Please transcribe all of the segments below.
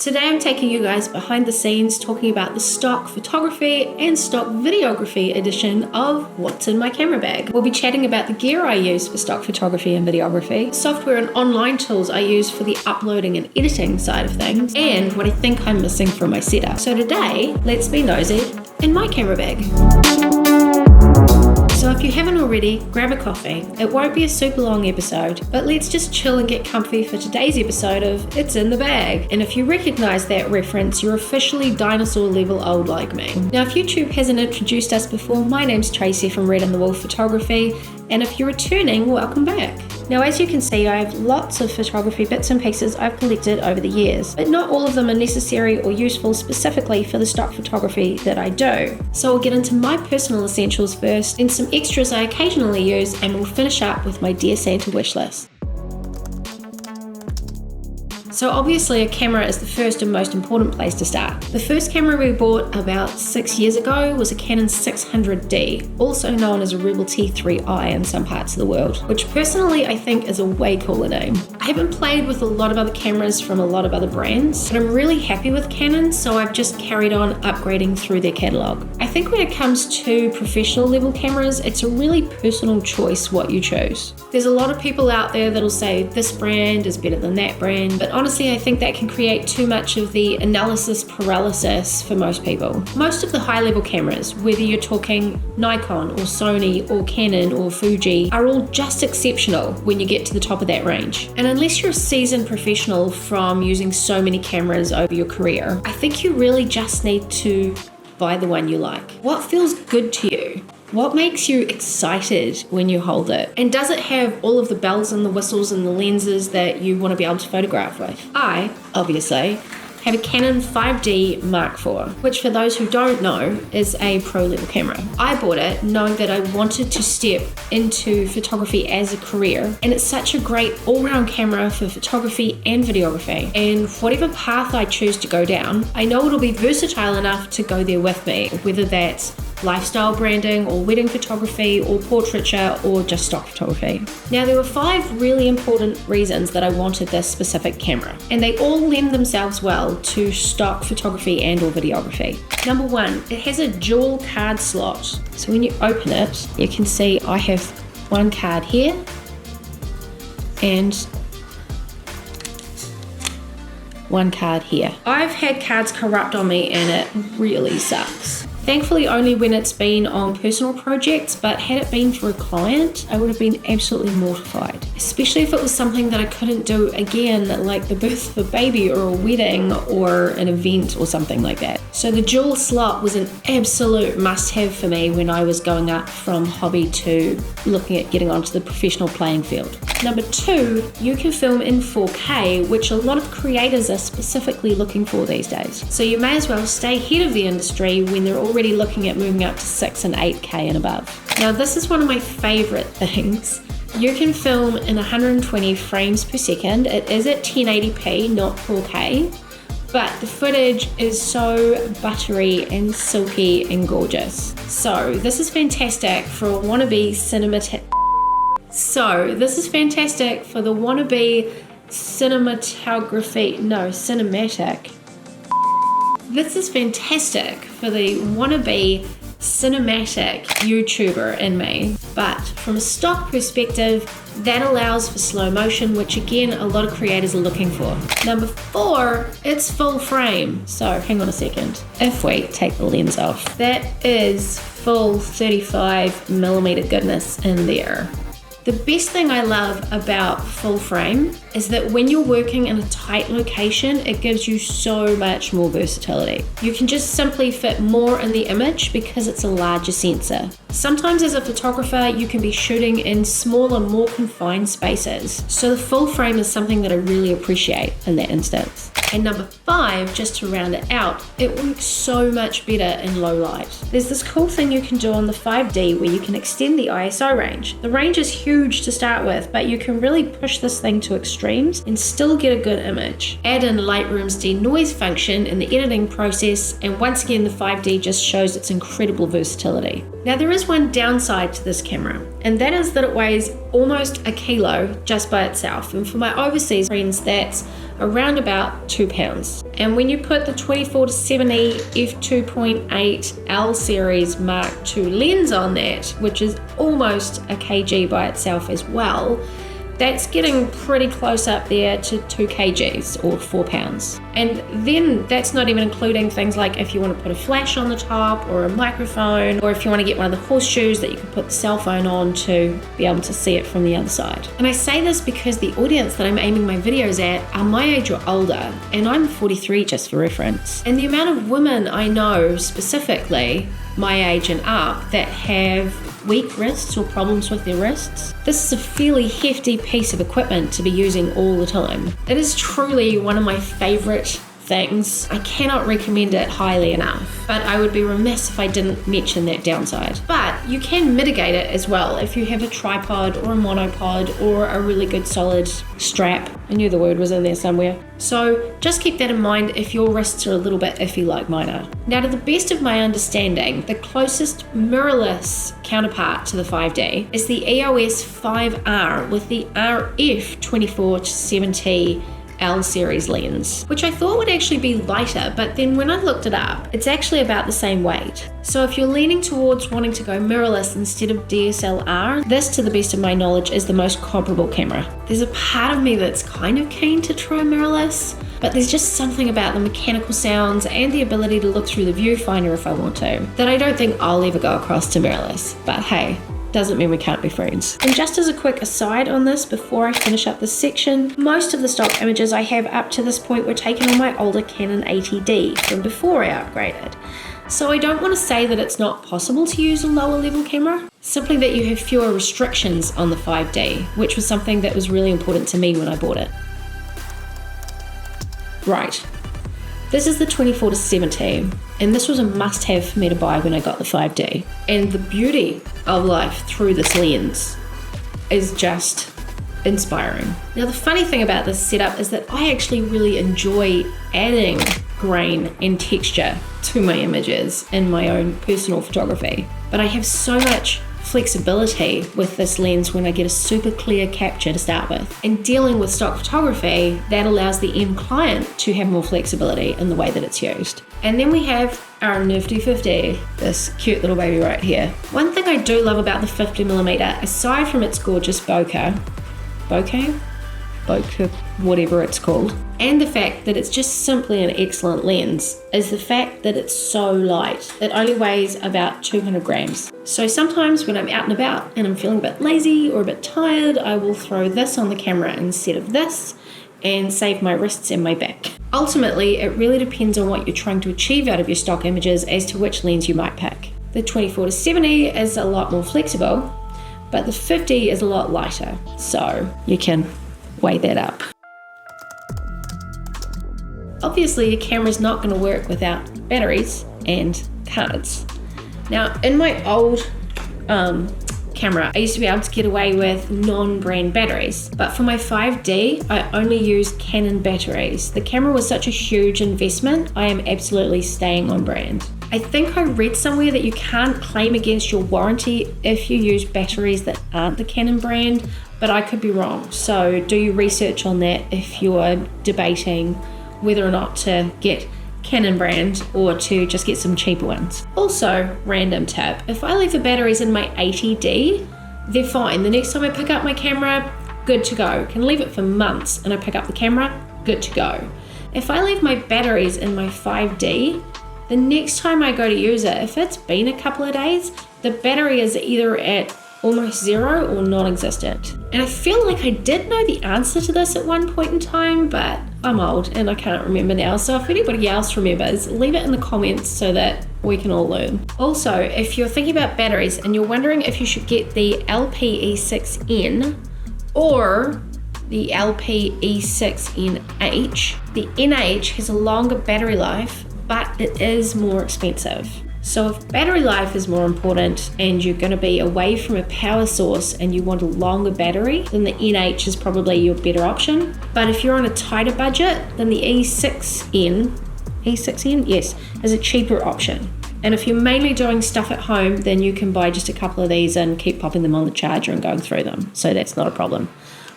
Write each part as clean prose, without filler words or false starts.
Today I'm taking you guys behind the scenes talking about the stock photography and stock videography edition of What's in My Camera Bag. We'll be chatting about the gear I use for stock photography and videography, software and online tools I use for the uploading and editing side of things, and what I think I'm missing from my setup. So today, let's be nosy in my camera bag. So if you haven't already, grab a coffee. It won't be a super long episode, but let's just chill and get comfy for today's episode of It's in the Bag. And if you recognize that reference, you're officially dinosaur level old like me. Now, if YouTube hasn't introduced us before, my name's Tracy from Red on the Wall Photography, and if you're returning, welcome back. Now, as you can see, I have lots of photography bits and pieces I've collected over the years, but not all of them are necessary or useful specifically for the stock photography that I do. So I'll get into my personal essentials first, and some extras I occasionally use, and we'll finish up with my Dear Santa wish list. So obviously a camera is the first and most important place to start. The first camera we bought about 6 years ago was a Canon 600D, also known as a Rebel T3i in some parts of the world, which personally I think is a way cooler name. I haven't played with a lot of other cameras from a lot of other brands, but I'm really happy with Canon, so I've just carried on upgrading through their catalogue. I think when it comes to professional level cameras, it's a really personal choice what you choose. There's a lot of people out there that'll say this brand is better than that brand, but honestly I think that can create too much of the analysis paralysis for most people. Most of the high level cameras, whether you're talking Nikon or Sony or Canon or Fuji, are all just exceptional when you get to the top of that range. And unless you're a seasoned professional from using so many cameras over your career, I think you really just need to buy the one you like. What feels good to you? What makes you excited when you hold it? And does it have all of the bells and the whistles and the lenses that you want to be able to photograph with? I, obviously, have a Canon 5D Mark IV, which for those who don't know is a pro level camera. I bought it knowing that I wanted to step into photography as a career, and it's such a great all-round camera for photography and videography. And whatever path I choose to go down, I know it'll be versatile enough to go there with me, whether that's lifestyle branding or wedding photography or portraiture or just stock photography. Now, there were 5 really important reasons that I wanted this specific camera, and they all lend themselves well to stock photography and or videography. Number 1, it has a dual card slot. So when you open it, you can see I have one card here and one card here. I've had cards corrupt on me and it really sucks. Thankfully only when it's been on personal projects, but had it been for a client, I would have been absolutely mortified. Especially if it was something that I couldn't do again, like the birth of a baby or a wedding or an event or something like that. So the dual slot was an absolute must-have for me when I was going up from hobby to looking at getting onto the professional playing field. Number 2, you can film in 4K, which a lot of creators are specifically looking for these days. So you may as well stay ahead of the industry when they're already looking at moving up to 6 and 8K and above. Now this is one of my favorite things. You can film in 120 frames per second. It is at 1080p, not 4K, but the footage is so buttery and silky and gorgeous. So this is fantastic for a wannabe cinematic. This is fantastic for the wannabe cinematic YouTuber in me, but from a stock perspective, that allows for slow motion, which again, a lot of creators are looking for. Number 4, it's full frame. So hang on a second. If we take the lens off, that is full 35mm goodness in there. The best thing I love about full frame is that when you're working in a tight location, it gives you so much more versatility. You can just simply fit more in the image because it's a larger sensor. Sometimes as a photographer, you can be shooting in smaller, more confined spaces. So the full frame is something that I really appreciate in that instance. And number 5, just to round it out, it works so much better in low light. There's this cool thing you can do on the 5D where you can extend the ISO range. The range is huge to start with, but you can really push this thing to extremes and still get a good image. Add in Lightroom's denoise function in the editing process, and once again the 5D just shows its incredible versatility. Now there is one downside to this camera, and that is that it weighs almost a kilo just by itself, and for my overseas friends that's around about 2 pounds. And when you put the 24-70 f2.8 L series Mark II lens on that, which is almost a kg by itself as well, that's getting pretty close up there to 2 kgs or 4 pounds. And then that's not even including things like if you want to put a flash on the top or a microphone, or if you want to get one of the horseshoes that you can put the cell phone on to be able to see it from the other side. And I say this because the audience that I'm aiming my videos at are my age or older, and I'm 43 just for reference. And the amount of women I know specifically my age and up that have weak wrists or problems with their wrists, this is a fairly hefty piece of equipment to be using all the time. It is truly one of my favorite things. I cannot recommend it highly enough, but I would be remiss if I didn't mention that downside. But you can mitigate it as well if you have a tripod or a monopod or a really good solid strap. I knew the word was in there somewhere. So just keep that in mind if your wrists are a little bit iffy like mine are. Now, to the best of my understanding, the closest mirrorless counterpart to the 5D is the EOS 5R with the RF 24-70 L series lens, which I thought would actually be lighter, but then when I looked it up, it's actually about the same weight. So if you're leaning towards wanting to go mirrorless instead of DSLR, this, to the best of my knowledge, is the most comparable camera. There's a part of me that's kind of keen to try mirrorless, but there's just something about the mechanical sounds and the ability to look through the viewfinder if I want to, that I don't think I'll ever go across to mirrorless. But hey, doesn't mean we can't be friends. And just as a quick aside on this, before I finish up this section, most of the stock images I have up to this point were taken on my older Canon 80D from before I upgraded. So I don't want to say that it's not possible to use a lower level camera, simply that you have fewer restrictions on the 5D, which was something that was really important to me when I bought it. Right. This is the 24-70, and this was a must-have for me to buy when I got the 5D. And the beauty of life through this lens is just inspiring. Now, the funny thing about this setup is that I actually really enjoy adding grain and texture to my images in my own personal photography. But I have so much flexibility with this lens when I get a super clear capture to start with. And dealing with stock photography, that allows the end client to have more flexibility in the way that it's used. And then we have our nifty 50, this cute little baby right here. One thing I do love about the 50mm, aside from its gorgeous bokeh, whatever it's called, and the fact that it's just simply an excellent lens, is the fact that it's so light. It only weighs about 200 grams. So sometimes when I'm out and about and I'm feeling a bit lazy or a bit tired, I will throw this on the camera instead of this and save my wrists and my back. Ultimately, it really depends on what you're trying to achieve out of your stock images as to which lens you might pick. The 24-70 is a lot more flexible, but the 50 is a lot lighter, so you can weigh that up. Obviously, your camera's not going to work without batteries and cards. Now, in my old camera, I used to be able to get away with non-brand batteries, but for my 5D, I only use Canon batteries. The camera was such a huge investment, I am absolutely staying on brand. I think I read somewhere that you can't claim against your warranty if you use batteries that aren't the Canon brand, but I could be wrong. So do your research on that if you're debating whether or not to get Canon brand or to just get some cheaper ones. Also, random tip, if I leave the batteries in my 80D, they're fine. The next time I pick up my camera, good to go. Can leave it for months and I pick up the camera, good to go. If I leave my batteries in my 5D, the next time I go to use it, if it's been a couple of days, the battery is either at almost zero or non-existent. And I feel like I did know the answer to this at one point in time, but I'm old and I can't remember now. So if anybody else remembers, leave it in the comments so that we can all learn. Also, if you're thinking about batteries and you're wondering if you should get the LPE6N or the LPE6NH, the NH has a longer battery life, but it is more expensive. So if battery life is more important and you're going to be away from a power source and you want a longer battery, then the NH is probably your better option. But if you're on a tighter budget, then the E6N, yes, is a cheaper option. And if you're mainly doing stuff at home, then you can buy just a couple of these and keep popping them on the charger and going through them. So that's not a problem.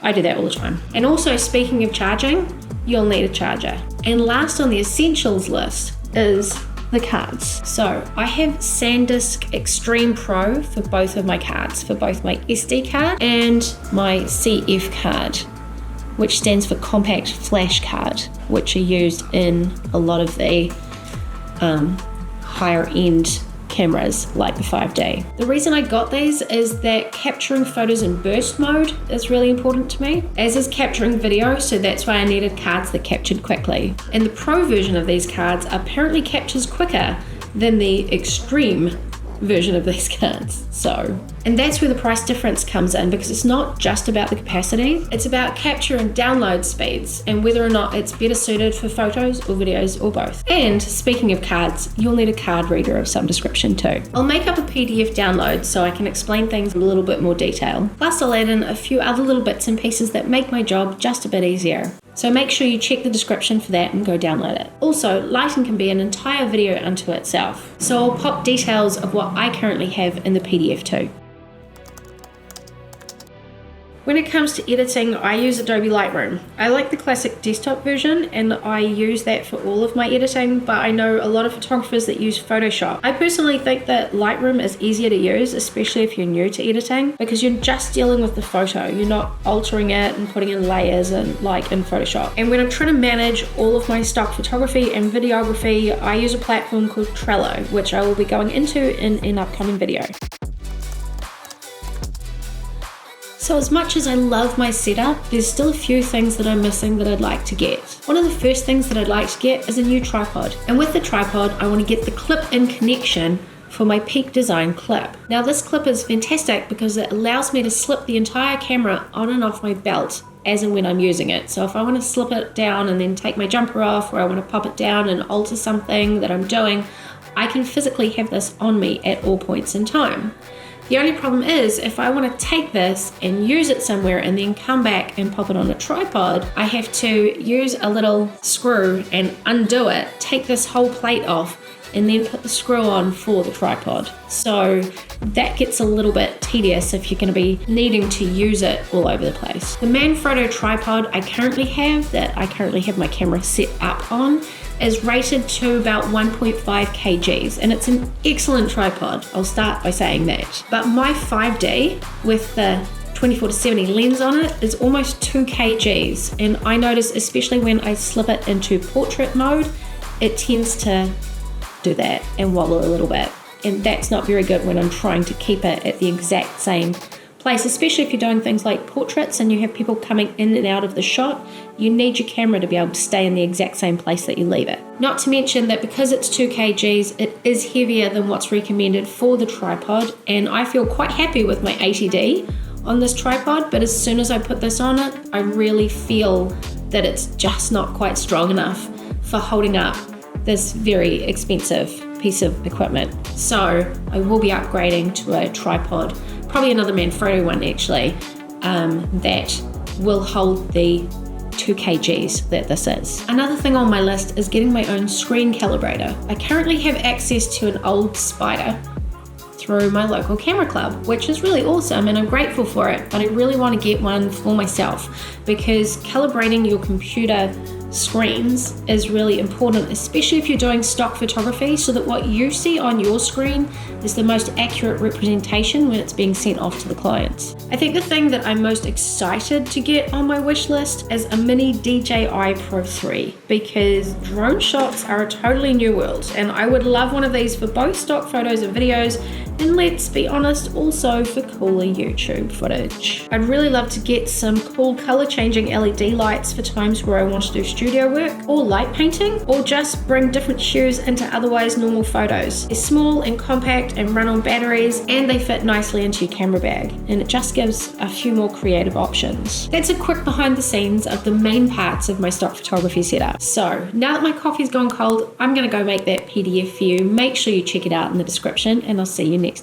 I do that all the time. And also, speaking of charging, you'll need a charger. And last on the essentials list is the cards. So I have SanDisk Extreme Pro for both of my cards, for both my SD card and my CF card, which stands for compact flash card, which are used in a lot of the higher end cameras like the 5D. The reason I got these is that capturing photos in burst mode is really important to me, as is capturing video, so that's why I needed cards that captured quickly. And the Pro version of these cards apparently captures quicker than the Extreme version of these cards. And that's where the price difference comes in, because it's not just about the capacity, it's about capture and download speeds and whether or not it's better suited for photos or videos or both. And speaking of cards, you'll need a card reader of some description too. I'll make up a PDF download so I can explain things in a little bit more detail. Plus I'll add in a few other little bits and pieces that make my job just a bit easier. So make sure you check the description for that and go download it. Also, lighting can be an entire video unto itself, so I'll pop details of what I currently have in the PDF too. When it comes to editing, I use Adobe Lightroom. I like the classic desktop version and I use that for all of my editing, but I know a lot of photographers that use Photoshop. I personally think that Lightroom is easier to use, especially if you're new to editing, because you're just dealing with the photo. You're not altering it and putting in layers and like in Photoshop. And when I'm trying to manage all of my stock photography and videography, I use a platform called Trello, which I will be going into in an upcoming video. So as much as I love my setup, there's still a few things that I'm missing that I'd like to get. One of the first things that I'd like to get is a new tripod. And with the tripod, I want to get the clip-in connection for my Peak Design clip. Now this clip is fantastic because it allows me to slip the entire camera on and off my belt as and when I'm using it. So if I want to slip it down and then take my jumper off, or I want to pop it down and alter something that I'm doing, I can physically have this on me at all points in time. The only problem is, if I want to take this and use it somewhere and then come back and pop it on a tripod, I have to use a little screw and undo it, take this whole plate off, and then put the screw on for the tripod. So that gets a little bit tedious if you're going to be needing to use it all over the place. The Manfrotto tripod I currently have my camera set up on is rated to about 1.5 kgs, and it's an excellent tripod. I'll start by saying that. But my 5D with the 24-70 lens on it is almost 2 kgs, and I notice, especially when I slip it into portrait mode, it tends to do that and wobble a little bit, and that's not very good when I'm trying to keep it at the exact same place, especially if you're doing things like portraits and you have people coming in and out of the shot. You need your camera to be able to stay in the exact same place that you leave it. Not to mention that because it's 2 kgs, it is heavier than what's recommended for the tripod, and I feel quite happy with my 80D on this tripod, but as soon as I put this on it, I really feel that it's just not quite strong enough for holding up this very expensive piece of equipment. So I will be upgrading to a tripod, probably another Manfrotto one actually, that will hold the 2 kgs that this is. Another thing on my list is getting my own screen calibrator. I currently have access to an old Spider through my local camera club, which is really awesome and I'm grateful for it, but I really want to get one for myself because calibrating your computer screens is really important, especially if you're doing stock photography, so that what you see on your screen is the most accurate representation when it's being sent off to the clients. I think the thing that I'm most excited to get on my wish list is a mini DJI Pro 3, because drone shots are a totally new world and I would love one of these for both stock photos and videos, and let's be honest, also for cooler YouTube footage. I'd really love to get some cool color changing LED lights for times where I want to do studio work or light painting, or just bring different hues into otherwise normal photos. They're small and compact and run on batteries, and they fit nicely into your camera bag, and it just gives a few more creative options. That's a quick behind the scenes of the main parts of my stock photography setup. So now that my coffee's gone cold, I'm gonna go make that PDF for you. Make sure you check it out in the description, and I'll see you next time.